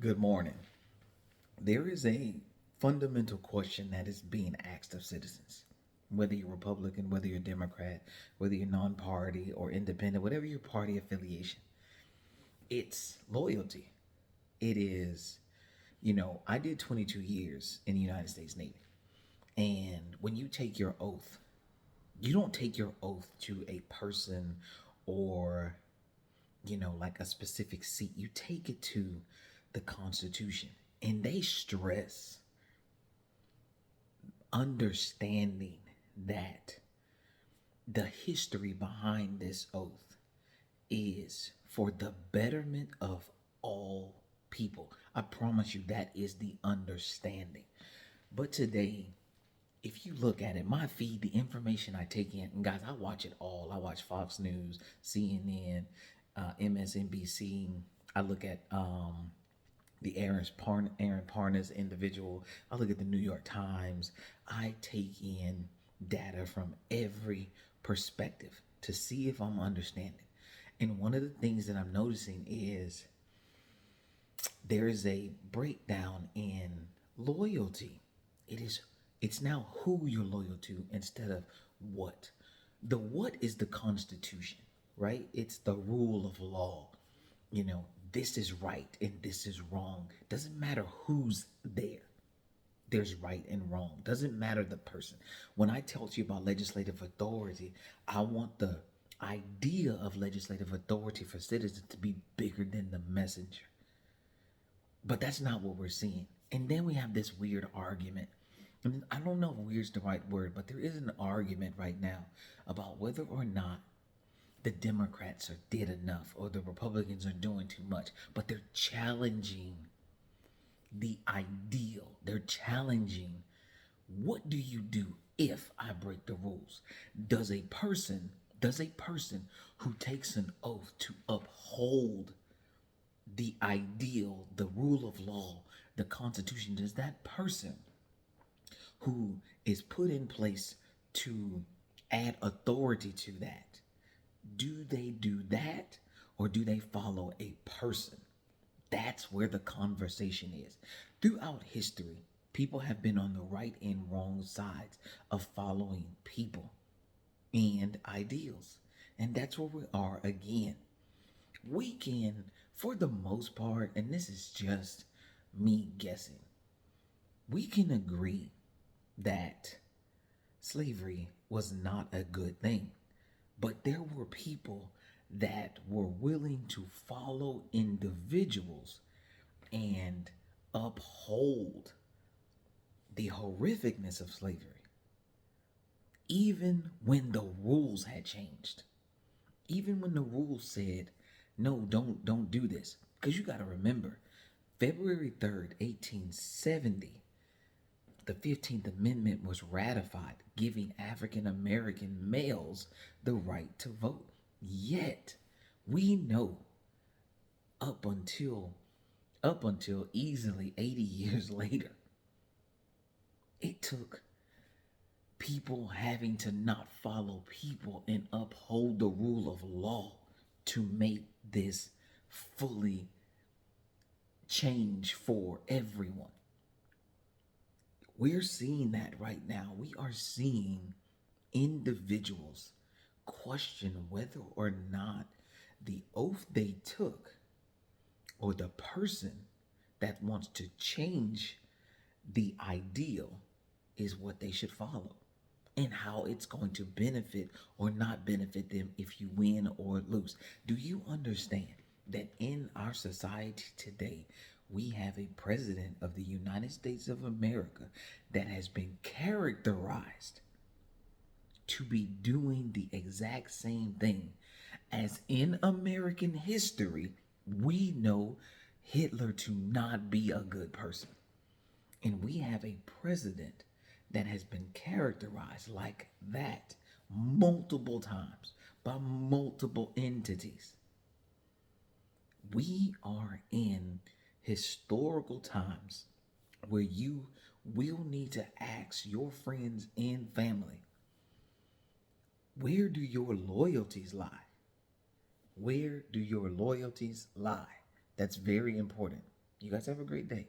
Good morning. There is a fundamental question that is being asked of citizens. Whether you're Republican, whether you're Democrat, whether you're non party or independent, whatever your party affiliation, it's loyalty. It is, I did 22 years in the United States Navy. And when you take your oath, you don't take your oath to a person or, like a specific seat. You take it to the Constitution. And they stress understanding that the history behind this oath is for the betterment of all people. I promise you that is the understanding. But today, if you look at it, my feed, the information I take in, and guys, I watch it all. I watch Fox News, CNN, MSNBC. I look at the Aaron Parnas individual. I look at the New York Times. I take in data from every perspective to see if I'm understanding. And one of the things that I'm noticing is there is a breakdown in loyalty. It's now who you're loyal to instead of what. The what is the Constitution, right? It's the rule of law. You know, this is right and this is wrong. Doesn't matter who's there. There's right and wrong. Doesn't matter the person. When I tell you about legislative authority, I want the idea of legislative authority for citizens to be bigger than the messenger. But that's not what we're seeing. And then we have this weird argument. I don't know if weird's the right word, but there is an argument right now about whether or not the Democrats are did enough or the Republicans are doing too much. But they're challenging the ideal. They're challenging what do you do if I break the rules? Does a person who takes an oath to uphold the ideal, the rule of law, the Constitution, does that person who is put in place to add authority to that, do they do that or do they follow a person? That's where the conversation is. Throughout history, people have been on the right and wrong sides of following people and ideals. And that's where we are again. We can, for the most part, and this is just me guessing, we can agree that slavery was not a good thing. But there were people that were willing to follow individuals and uphold the horrificness of slavery, even when the rules had changed. Even when the rules said, no, don't do this. Because you got to remember, February 3rd, 1870, the 15th Amendment was ratified, giving African American males the right to vote. Yet, we know up until easily 80 years later, it took people having to not follow people and uphold the rule of law to make this fully change for everyone. We're seeing that right now. We are seeing individuals question whether or not the oath they took or the person that wants to change the ideal is what they should follow and how it's going to benefit or not benefit them if you win or lose. Do you understand that in our society today, we have a president of the United States of America that has been characterized to be doing the exact same thing as in American history we know Hitler to not be a good person. And we have a president that has been characterized like that multiple times by multiple entities. We are in historical times where you will need to ask your friends and family, where do your loyalties lie? Where do your loyalties lie? That's very important. You guys have a great day.